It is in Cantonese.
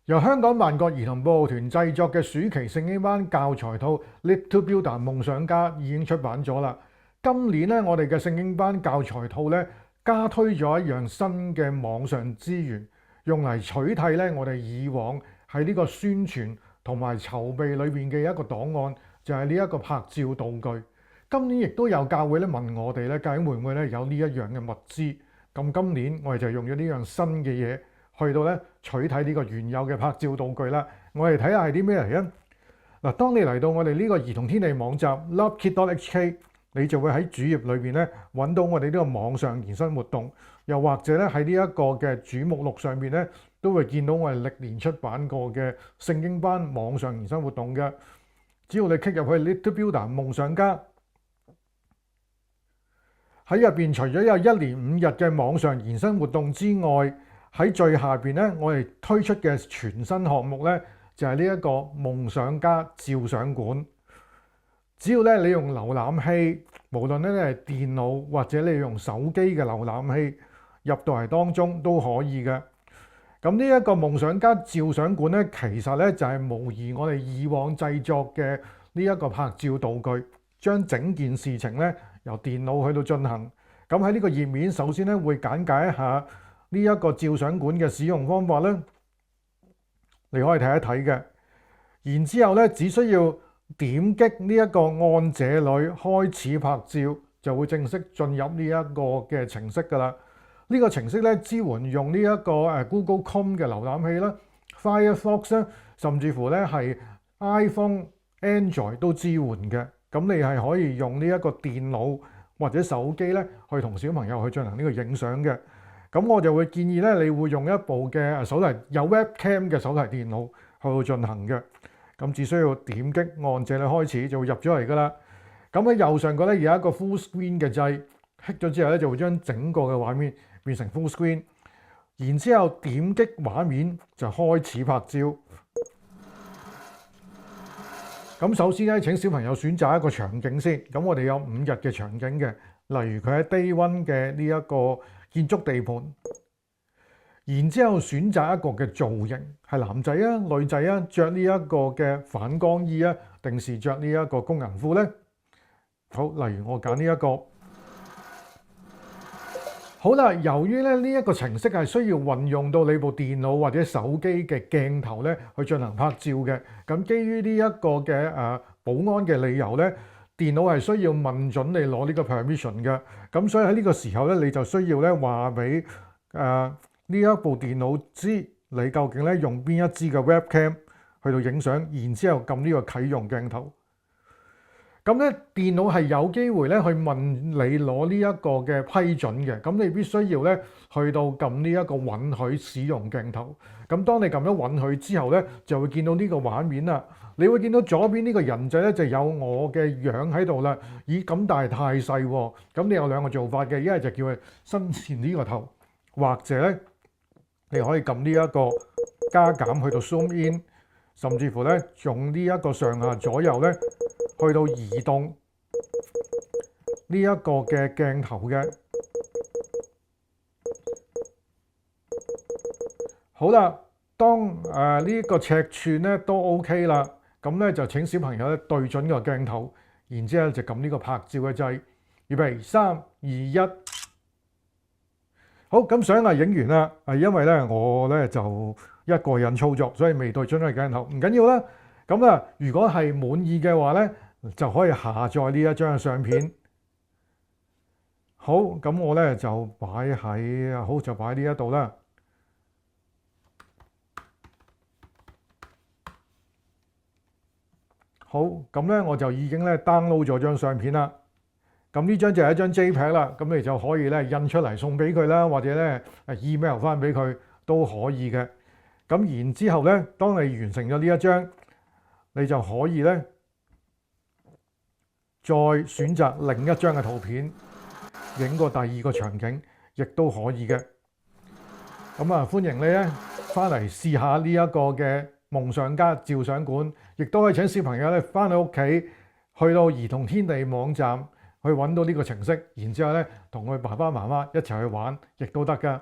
由香港萬國兒童報導團製作嘅暑期聖經班教材套《Little Builder 夢想家》已經出版咗啦。今年咧，我哋嘅聖經班教材套咧加推咗一樣新嘅網上資源，用嚟取替咧我哋以往喺呢個宣傳同埋籌備裏邊嘅一個檔案，就係呢一個拍照道具。今年亦都有教會咧問我哋咧，究竟會唔會咧有呢一樣嘅物資？咁今年我哋就用咗呢樣新嘅嘢。去到咧取替呢個原有嘅拍照道具啦，我哋睇下係啲咩嚟啊？嗱，當你嚟到我哋呢個兒童天地網站 lovekid.hk， 你就會喺主頁裏邊咧揾到我哋呢個網上延伸活動，又或者咧喺呢一個嘅主目錄上面咧都會見到我哋歷年出版過嘅聖經班網上延伸活動嘅。只要你 click 入去 Little Builder 夢想家，喺入邊除咗有1連5日嘅網上延伸活動之外，喺最下邊咧，我哋推出嘅全新項目咧，就係呢一個夢想家照相館。只要咧你用瀏覽器，無論咧你係電腦或者你用手機嘅瀏覽器入到嚟當中都可以嘅。咁呢一個夢想家照相館咧，其實咧就係模擬我哋以往製作嘅呢一個拍照道具，將整件事情咧由電腦去到進行。咁喺呢個頁面，首先咧會簡介一下呢一個照相館嘅使用方法咧，你可以睇一睇嘅。然之後咧，只需要點擊呢一個按這裏開始拍照，就會正式進入呢一個嘅程式㗎啦。呢個程式咧支援用呢一個Google Chrome 嘅瀏覽器啦、Firefox 咧，甚至乎咧係 iPhone、Android 都支援嘅。咁你係可以用呢一個電腦或者手機咧去同小朋友去進行呢個影相嘅。咁我就會建議咧，你會用一部嘅手提有 webcam 嘅手提電腦去到進行嘅。咁只需要點擊按這裏開始就會入咗嚟㗎啦。咁喺右上角咧有一個 full screen 嘅掣，hit 咗之後咧就會將整個嘅畫面變成 full screen。然之後點擊畫面就開始拍照。咁首先咧請小朋友選擇一個場景先。咁我哋有5日嘅場景嘅，例如佢喺 Day 1嘅呢一個建築地盤，然之後選擇一個嘅造型，係男仔啊、女仔啊，着呢一個嘅反光衣啊，定是着呢一個工人褲呢？好，例如我揀呢一個。好啦，由於咧呢一個程式係需要運用到你部電腦或者手機嘅鏡頭咧去進行拍照嘅，咁基於呢一個嘅保安嘅理由咧，電腦係需要問准你攞呢個 permission 嘅。咁所以喺呢個時候咧，你就需要咧話俾呢一部電腦知你究竟咧用邊一支嘅 webcam 去到影相，然之後撳呢個啟用鏡頭。咁咧電腦係有機會咧去問你攞呢一個嘅批准嘅，咁你必須要咧去到撳呢一個允許使用鏡頭。咁當你撳咗允許之後咧，就會見到呢個畫面啦。你會見到左邊呢個人仔咧就有我嘅樣喺度啦。咦，咁但係太細喎。咁你有2個做法嘅，一係就叫佢伸前呢個頭，或者咧你可以撳呢一個加減去到 zoom in， 甚至乎咧用呢一個上下左右咧去到移動呢一個嘅鏡頭嘅。好啦，當呢個尺寸咧都 OK 啦，咁咧就請小朋友咧對準個鏡頭，然之後就撳呢個拍照嘅掣。預備3、2、1。好，咁相係影完啦。因為咧我咧就一個人操作，所以未對準個鏡頭，唔緊要啦。咁啊，如果係滿意嘅話咧，就可以下載呢一張相片。好，咁我咧就擺喺就擺呢一度啦。好，咁咧我就已經咧 download 咗張相片啦。咁呢張就係一張 JPEG 啦，咁你就可以咧印出嚟送俾佢啦，或者咧email 翻俾佢都可以嘅。咁然之後咧，當你完成咗呢一張，你就可以咧再選擇另一張嘅圖片，影個第2個場景，亦都可以嘅。咁啊，歡迎你咧翻嚟試下呢一個嘅夢想家照相館，亦都可以請小朋友咧翻去屋企，去到兒童天地網站去揾到呢個程式，然之後咧同佢爸爸媽媽一齊去玩，亦都得㗎。